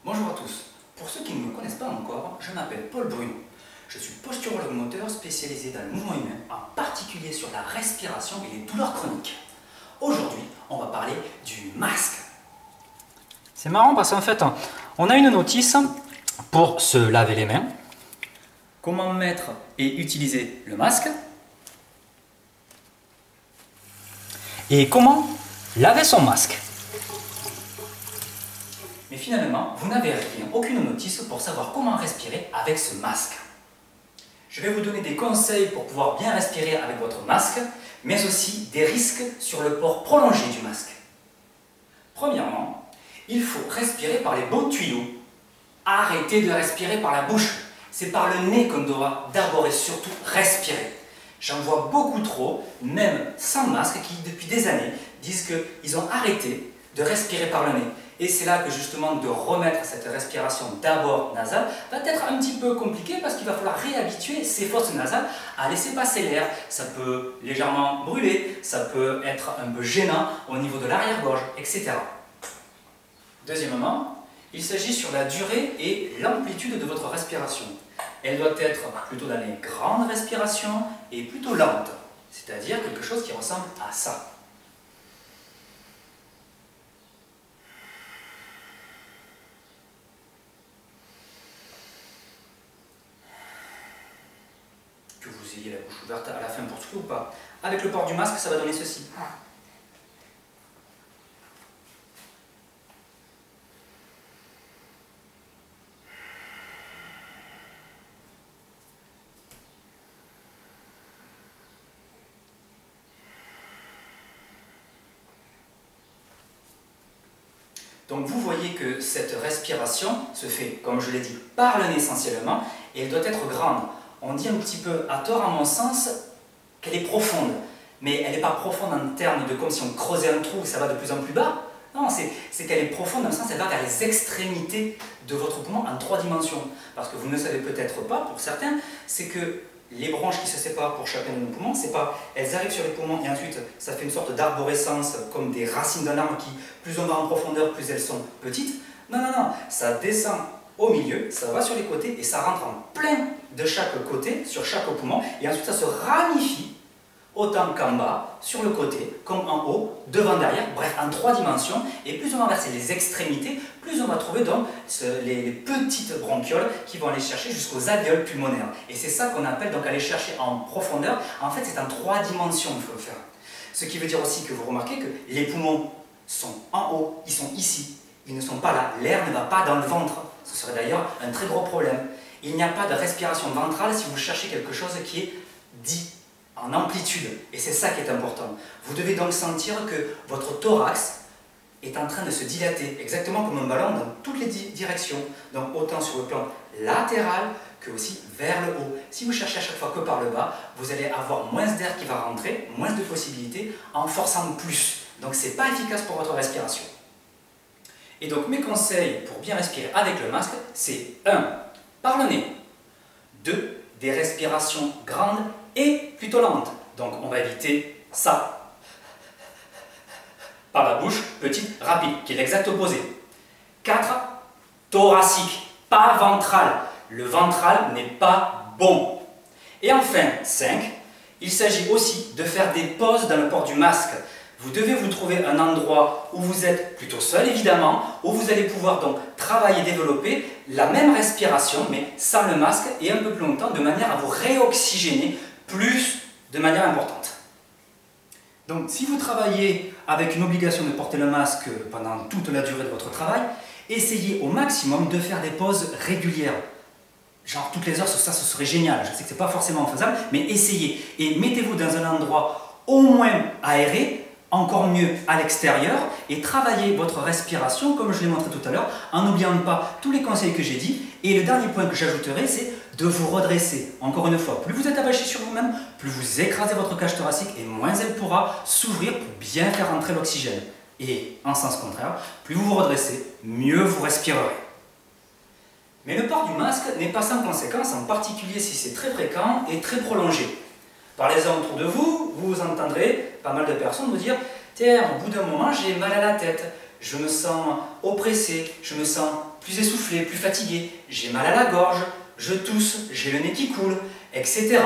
Bonjour à tous. Pour ceux qui ne me connaissent pas encore, je m'appelle Paul Bruno. Je suis posturologue moteur spécialisé dans le mouvement humain, en particulier sur la respiration et les douleurs chroniques. Aujourd'hui, on va parler du masque. C'est marrant parce qu'en fait, on a une notice pour se laver les mains. Comment mettre et utiliser le masque? Et comment laver son masque. Mais finalement, vous n'avez rien, aucune notice pour savoir comment respirer avec ce masque. Je vais vous donner des conseils pour pouvoir bien respirer avec votre masque, mais aussi des risques sur le port prolongé du masque. Premièrement, il faut respirer par les bons tuyaux. Arrêtez de respirer par la bouche. C'est par le nez qu'on doit d'abord et surtout respirer. J'en vois beaucoup trop, même sans masque, qui depuis des années disent qu'ils ont arrêté de respirer par le nez. Et c'est là que justement de remettre cette respiration d'abord nasale va être un petit peu compliqué parce qu'il va falloir réhabituer ces fosses nasales à laisser passer l'air. Ça peut légèrement brûler, ça peut être un peu gênant au niveau de l'arrière-gorge, etc. Deuxièmement, il s'agit sur la durée et l'amplitude de votre respiration. Elle doit être plutôt dans les grandes respirations et plutôt lente, c'est-à-dire quelque chose qui ressemble à ça. Que vous ayez la bouche ouverte à la fin pour tout ou pas. Avec le port du masque, ça va donner ceci. Donc vous voyez que cette respiration se fait, comme je l'ai dit, par le nez essentiellement, et elle doit être grande. On dit un petit peu, à tort à mon sens, qu'elle est profonde. Mais elle n'est pas profonde en termes de comme si on creusait un trou et ça va de plus en plus bas. Non, c'est qu'elle est profonde dans le sens, elle va vers les extrémités de votre poumon en 3 dimensions. Parce que vous ne le savez peut-être pas, pour certains, c'est que les bronches qui se séparent pour chacun de nos poumons, c'est pas, elles arrivent sur les poumons et ensuite ça fait une sorte d'arborescence comme des racines d'un arbre qui, plus on va en profondeur, plus elles sont petites. Non, non, non, ça descend au milieu, ça va sur les côtés et ça rentre en plein de chaque côté, sur chaque poumon, et ensuite ça se ramifie autant qu'en bas, sur le côté, comme en haut, devant, derrière, bref, en 3 dimensions. Et plus on va verser les extrémités, plus on va trouver donc les petites bronchioles qui vont aller chercher jusqu'aux alvéoles pulmonaires. Et c'est ça qu'on appelle donc aller chercher en profondeur. En fait, c'est en 3 dimensions qu'il faut le faire. Ce qui veut dire aussi que vous remarquez que les poumons sont en haut, ils sont ici, ils ne sont pas là. L'air ne va pas dans le ventre. Ce serait d'ailleurs un très gros problème. Il n'y a pas de respiration ventrale si vous cherchez quelque chose qui est dit en amplitude, et c'est ça qui est important. Vous devez donc sentir que votre thorax est en train de se dilater, exactement comme un ballon dans toutes les directions, donc autant sur le plan latéral que aussi vers le haut. Si vous cherchez à chaque fois que par le bas, vous allez avoir moins d'air qui va rentrer, moins de possibilités, en forçant plus. Donc c'est pas efficace pour votre respiration. Et donc mes conseils pour bien respirer avec le masque, c'est 1. Par le nez. 2. Des respirations grandes et plutôt lente. Donc on va éviter ça. Par la bouche, petite, rapide, qui est l'exact opposé. 4. Thoracique, pas ventral. Le ventral n'est pas bon. Et enfin, 5. Il s'agit aussi de faire des pauses dans le port du masque. Vous devez vous trouver un endroit où vous êtes plutôt seul évidemment, où vous allez pouvoir donc travailler, développer la même respiration, mais sans le masque et un peu plus longtemps, de manière à vous réoxygéner plus de manière importante. Donc si vous travaillez avec une obligation de porter le masque pendant toute la durée de votre travail, essayez au maximum de faire des pauses régulières. Genre toutes les heures, ça ce serait génial. Je sais que ce n'est pas forcément faisable, mais essayez. Et mettez-vous dans un endroit au moins aéré, encore mieux à l'extérieur, et travaillez votre respiration, comme je l'ai montré tout à l'heure, en n'oubliant pas tous les conseils que j'ai dit. Et le dernier point que j'ajouterai, c'est de vous redresser. Encore une fois, plus vous êtes attaché sur vous-même, plus vous écrasez votre cage thoracique et moins elle pourra s'ouvrir pour bien faire entrer l'oxygène. Et en sens contraire, plus vous vous redressez, mieux vous respirerez. Mais le port du masque n'est pas sans conséquence, en particulier si c'est très fréquent et très prolongé. Parlez-en autour de vous, vous entendrez pas mal de personnes vous dire « Tiens, au bout d'un moment, j'ai mal à la tête, je me sens oppressé, je me sens plus essoufflé, plus fatigué, j'ai mal à la gorge, je tousse, j'ai le nez qui coule, etc.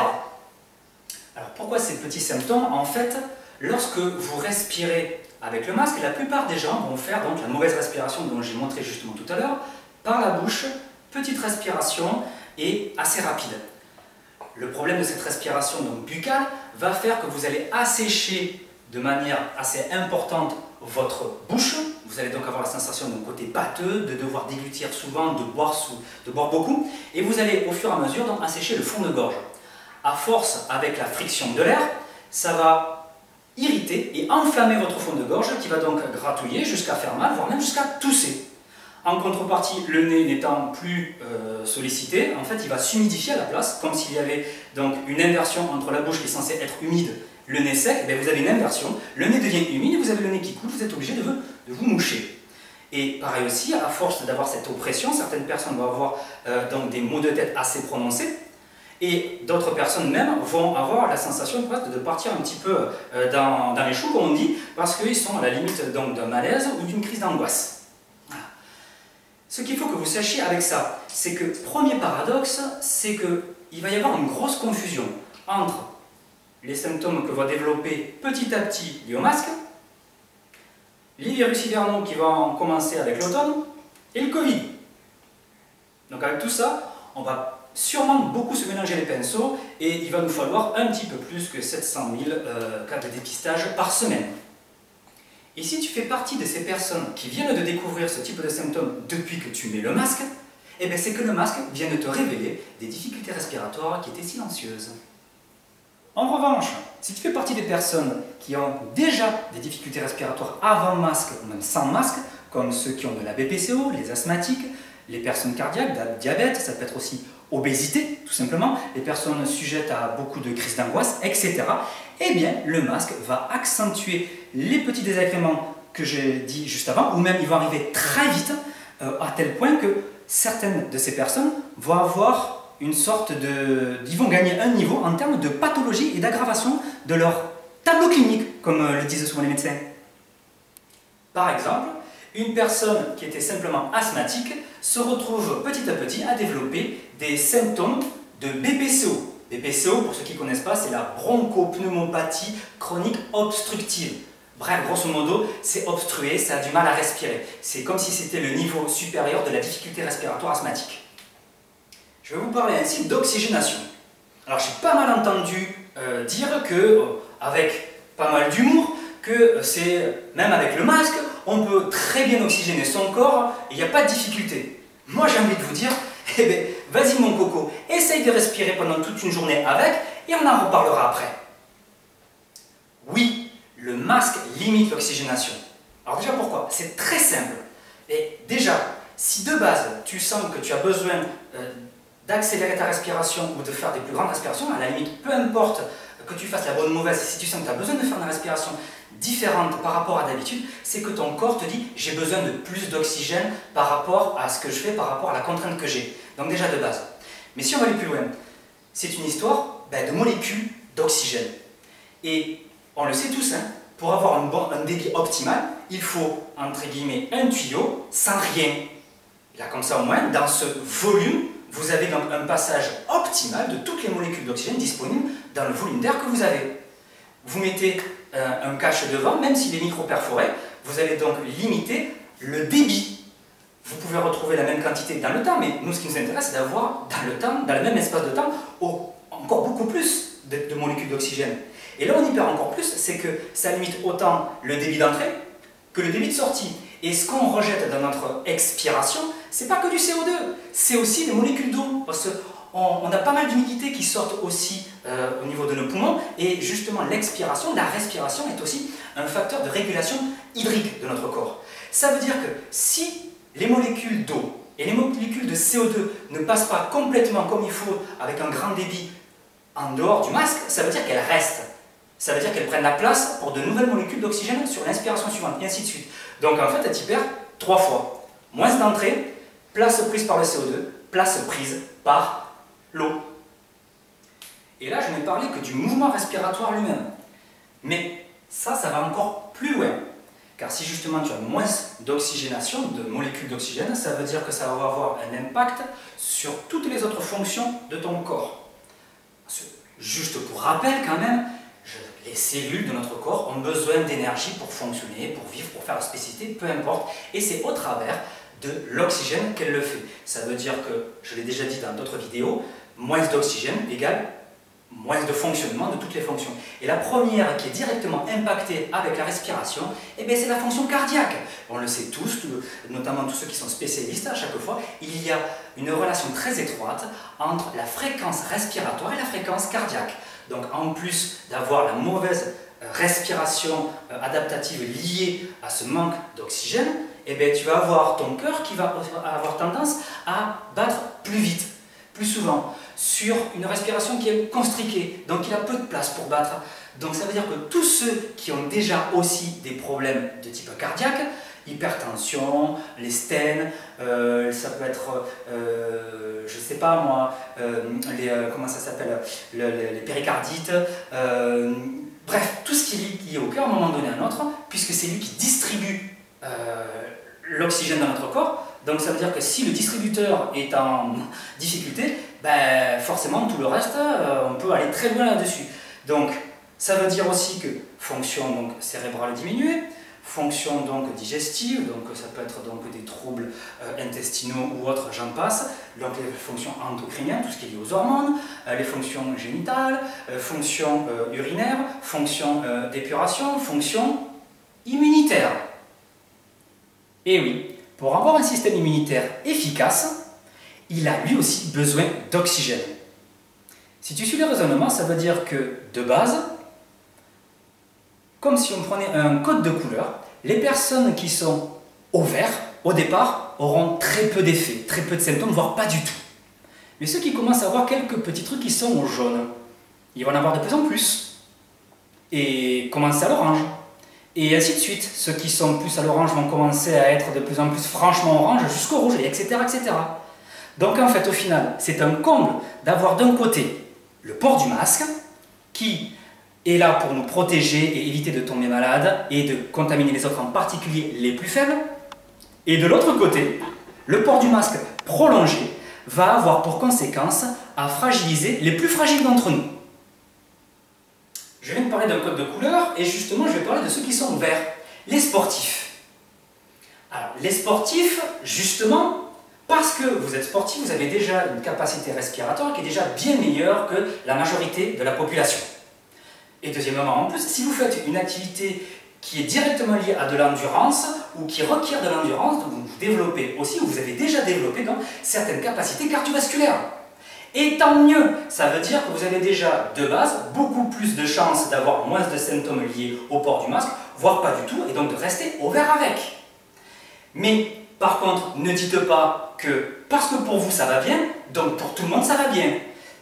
Alors pourquoi ces petits symptômes? En fait, lorsque vous respirez avec le masque, la plupart des gens vont faire donc la mauvaise respiration dont j'ai montré justement tout à l'heure, par la bouche, petite respiration et assez rapide. Le problème de cette respiration donc buccale va faire que vous allez assécher de manière assez importante votre bouche. Vous allez donc avoir la sensation d'un côté pâteux, de devoir déglutir souvent, de boire beaucoup. Et vous allez au fur et à mesure donc assécher le fond de gorge. À force, avec la friction de l'air, ça va irriter et enflammer votre fond de gorge qui va donc gratouiller jusqu'à faire mal, voire même jusqu'à tousser. En contrepartie, le nez n'étant plus sollicité, en fait, il va s'humidifier à la place, comme s'il y avait donc une inversion entre la bouche qui est censée être humide, le nez sec. Bien, vous avez une inversion, le nez devient humide, vous avez le nez qui coule, vous êtes obligé de vous moucher. Et pareil aussi, à force d'avoir cette oppression, certaines personnes vont avoir donc des maux de tête assez prononcés, et d'autres personnes même vont avoir la sensation presque de partir un petit peu dans les choux, comme on dit, parce qu'ils sont à la limite donc d'un malaise ou d'une crise d'angoisse. Ce qu'il faut que vous sachiez avec ça, c'est que, premier paradoxe, c'est qu'il va y avoir une grosse confusion entre les symptômes que va développer petit à petit liés au masque, les virus hivernaux qui vont commencer avec l'automne, et le Covid. Donc avec tout ça, on va sûrement beaucoup se mélanger les pinceaux, et il va nous falloir un petit peu plus que 700 000 cas de dépistage par semaine. Et si tu fais partie de ces personnes qui viennent de découvrir ce type de symptômes depuis que tu mets le masque, eh bien c'est que le masque vient de te révéler des difficultés respiratoires qui étaient silencieuses. En revanche, si tu fais partie des personnes qui ont déjà des difficultés respiratoires avant masque ou même sans masque, comme ceux qui ont de la BPCO, les asthmatiques, les personnes cardiaques, diabète, ça peut être aussi obésité, tout simplement, les personnes sujettes à beaucoup de crises d'angoisse, etc., eh bien, le masque va accentuer les petits désagréments que j'ai dit juste avant, ou même ils vont arriver très vite, à tel point que certaines de ces personnes vont avoir une sorte de... Ils vont gagner un niveau en termes de pathologie et d'aggravation de leur tableau clinique, comme le disent souvent les médecins. Par exemple, une personne qui était simplement asthmatique se retrouve petit à petit à développer des symptômes de BPCO. BPCO, pour ceux qui ne connaissent pas, c'est la bronchopneumopathie chronique obstructive. Bref, grosso modo, c'est obstrué, ça a du mal à respirer. C'est comme si c'était le niveau supérieur de la difficulté respiratoire asthmatique. Je vais vous parler ainsi d'oxygénation. Alors, j'ai pas mal entendu dire que, avec pas mal d'humour, que c'est, même avec le masque, on peut très bien oxygéner son corps et il n'y a pas de difficulté. Moi, j'ai envie de vous dire, eh bien, vas-y mon coco, essaye de respirer pendant toute une journée avec et on en reparlera après. Oui, le masque limite l'oxygénation. Alors déjà pourquoi? C'est très simple. Et déjà, si de base tu sens que tu as besoin d'accélérer ta respiration ou de faire des plus grandes respirations, à la limite, peu importe que tu fasses la bonne ou mauvaise, si tu sens que tu as besoin de faire une respiration différente par rapport à d'habitude, c'est que ton corps te dit j'ai besoin de plus d'oxygène par rapport à ce que je fais, par rapport à la contrainte que j'ai. Donc déjà de base. Mais si on va aller plus loin, c'est une histoire de molécules d'oxygène. Et on le sait tous, hein, pour avoir un débit optimal, il faut, entre guillemets, un tuyau sans rien. Là, comme ça au moins, dans ce volume, vous avez donc un passage optimal de toutes les molécules d'oxygène disponibles dans le volume d'air que vous avez. Vous mettez un cache devant, même s'il est micro-perforé, vous allez donc limiter le débit. Vous pouvez retrouver la même quantité dans le temps, mais nous, ce qui nous intéresse, c'est d'avoir dans le temps, dans le même espace de temps, encore beaucoup plus de molécules d'oxygène. Et là, on y perd encore plus, c'est que ça limite autant le débit d'entrée que le débit de sortie. Et ce qu'on rejette dans notre expiration, c'est pas que du CO2, c'est aussi des molécules d'eau. Parce qu'on a pas mal d'humidité qui sortent aussi au niveau de nos poumons, et justement l'expiration, la respiration est aussi un facteur de régulation hydrique de notre corps. Ça veut dire que si les molécules d'eau et les molécules de CO2 ne passent pas complètement comme il faut, avec un grand débit en dehors du masque, ça veut dire qu'elles restent. Ça veut dire qu'elles prennent la place pour de nouvelles molécules d'oxygène sur l'inspiration suivante, et ainsi de suite. Donc en fait, elles y perdent 3 fois. Moins d'entrée, place prise par le CO2, place prise par l'eau. Et là, je n'ai parlé que du mouvement respiratoire lui-même. Mais ça va encore plus loin. Car si justement tu as moins d'oxygénation, de molécules d'oxygène, ça veut dire que ça va avoir un impact sur toutes les autres fonctions de ton corps. Juste pour rappel quand même, les cellules de notre corps ont besoin d'énergie pour fonctionner, pour vivre, pour faire la spécificité, peu importe. Et c'est au travers de l'oxygène qu'elle le fait. Ça veut dire que, je l'ai déjà dit dans d'autres vidéos, moins d'oxygène égale moins de fonctionnement de toutes les fonctions. Et la première qui est directement impactée avec la respiration, eh bien, c'est la fonction cardiaque. On le sait tous, notamment tous ceux qui sont spécialistes, à chaque fois, il y a une relation très étroite entre la fréquence respiratoire et la fréquence cardiaque. Donc en plus d'avoir la mauvaise respiration adaptative liée à ce manque d'oxygène, eh bien, tu vas avoir ton cœur qui va avoir tendance à battre plus vite, plus souvent, sur une respiration qui est constriquée, donc il a peu de place pour battre. Donc ça veut dire que tous ceux qui ont déjà aussi des problèmes de type cardiaque, hypertension, les stènes, ça peut être, je sais pas moi, comment ça s'appelle, les péricardites, bref, tout ce qui est lié au cœur à un moment donné à un autre, puisque c'est lui qui distribue l'oxygène dans notre corps. Donc ça veut dire que si le distributeur est en difficulté, ben, forcément tout le reste, on peut aller très loin là-dessus. Donc ça veut dire aussi que fonction donc, cérébrale diminuée, fonction donc digestive, donc ça peut être donc des troubles intestinaux ou autres, j'en passe, donc les fonctions endocriniennes, tout ce qui est lié aux hormones, les fonctions génitales, fonctions urinaires, fonctions d'épuration, fonctions immunitaires. Et oui, pour avoir un système immunitaire efficace, il a lui aussi besoin d'oxygène. Si tu suis le raisonnement, ça veut dire que, de base, comme si on prenait un code de couleur, les personnes qui sont au vert, au départ, auront très peu d'effets, très peu de symptômes, voire pas du tout. Mais ceux qui commencent à avoir quelques petits trucs qui sont au jaune, ils vont en avoir de plus en plus. Et commencer à l'orange. Et ainsi de suite. Ceux qui sont plus à l'orange vont commencer à être de plus en plus franchement orange jusqu'au rouge, etc., etc. Donc en fait, au final, c'est un comble d'avoir d'un côté le port du masque, qui est là pour nous protéger et éviter de tomber malade et de contaminer les autres, en particulier les plus faibles. Et de l'autre côté, le port du masque prolongé va avoir pour conséquence à fragiliser les plus fragiles d'entre nous. Je viens de parler d'un code de couleur et justement je vais parler de ceux qui sont verts, les sportifs. Alors les sportifs, justement, parce que vous êtes sportif, vous avez déjà une capacité respiratoire qui est déjà bien meilleure que la majorité de la population. Et deuxièmement, en plus, si vous faites une activité qui est directement liée à de l'endurance ou qui requiert de l'endurance, vous développez aussi, ou vous avez déjà développé donc, certaines capacités cardiovasculaires. Et tant mieux, ça veut dire que vous avez déjà de base beaucoup plus de chances d'avoir moins de symptômes liés au port du masque, voire pas du tout, et donc de rester au vert avec. Mais par contre, ne dites pas que parce que pour vous ça va bien, donc pour tout le monde ça va bien.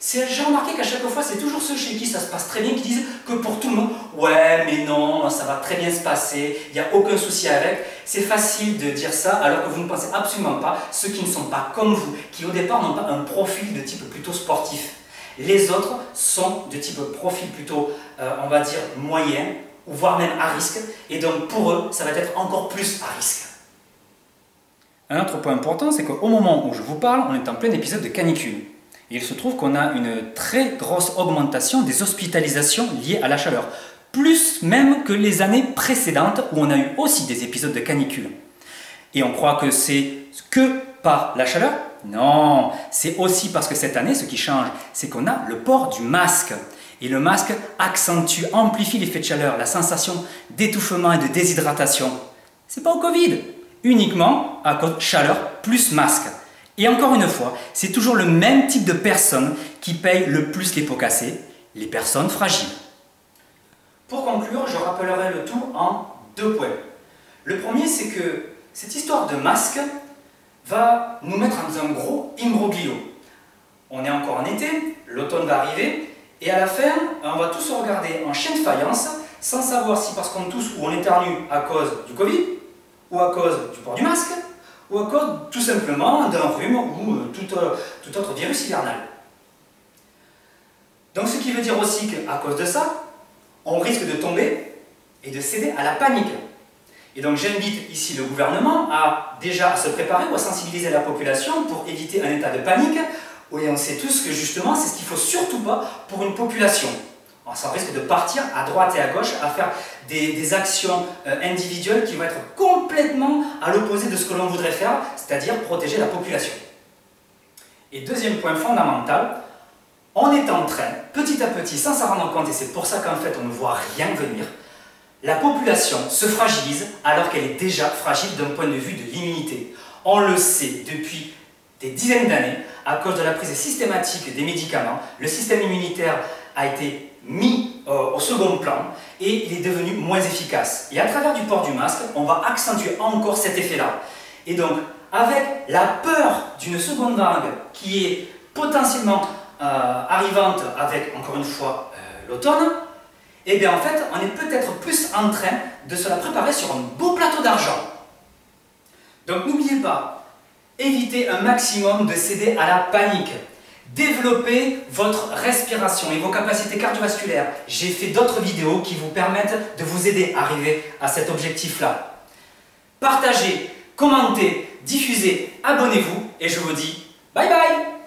J'ai remarqué qu'à chaque fois, c'est toujours ceux chez qui ça se passe très bien qui disent que pour tout le monde, ouais, mais non, ça va très bien se passer, il n'y a aucun souci avec. C'est facile de dire ça alors que vous ne pensez absolument pas, ceux qui ne sont pas comme vous, qui au départ n'ont pas un profil de type plutôt sportif. Les autres sont de type profil plutôt, on va dire, moyen, ou voire même à risque, et donc pour eux, ça va être encore plus à risque. Un autre point important, c'est qu'au moment où je vous parle, on est en plein épisode de canicule. Et il se trouve qu'on a une très grosse augmentation des hospitalisations liées à la chaleur. Plus même que les années précédentes où on a eu aussi des épisodes de canicule. Et on croit que c'est que par la chaleur? Non, c'est aussi parce que cette année, ce qui change, c'est qu'on a le port du masque. Et le masque accentue, amplifie l'effet de chaleur, la sensation d'étouffement et de déshydratation. C'est pas au Covid, uniquement à cause de chaleur plus masque. Et encore une fois, c'est toujours le même type de personnes qui payent le plus les pots cassés, les personnes fragiles. Pour conclure, je rappellerai le tout en 2 points. Le premier, c'est que cette histoire de masque va nous mettre dans un gros imbroglio. On est encore en été, l'automne va arriver, et à la fin, on va tous se regarder en chien de faïence, sans savoir si parce qu'on tousse ou on éternue à cause du Covid, ou à cause du port du masque, ou à cause tout simplement d'un rhume ou tout autre virus hivernal. Donc ce qui veut dire aussi qu'à cause de ça, on risque de tomber et de céder à la panique. Et donc j'invite ici le gouvernement à déjà à se préparer ou à sensibiliser la population pour éviter un état de panique. Oui, on sait tous que justement c'est ce qu'il ne faut surtout pas pour une population. Alors, ça risque de partir à droite et à gauche à faire des actions individuelles qui vont être complètement à l'opposé de ce que l'on voudrait faire, c'est-à-dire protéger la population. Et deuxième point fondamental, on est en train, petit à petit, sans s'en rendre compte, et c'est pour ça qu'en fait on ne voit rien venir, la population se fragilise alors qu'elle est déjà fragile d'un point de vue de l'immunité. On le sait depuis des dizaines d'années, à cause de la prise systématique des médicaments, le système immunitaire a été mis au second plan et il est devenu moins efficace. Et à travers du port du masque, on va accentuer encore cet effet-là. Et donc, avec la peur d'une seconde vague qui est potentiellement arrivante avec, encore une fois, l'automne, eh bien en fait, on est peut-être plus en train de se la préparer sur un beau plateau d'argent. Donc n'oubliez pas, évitez un maximum de céder à la panique. Développez votre respiration et vos capacités cardiovasculaires. J'ai fait d'autres vidéos qui vous permettent de vous aider à arriver à cet objectif-là. Partagez, commentez, diffusez, abonnez-vous et je vous dis bye bye!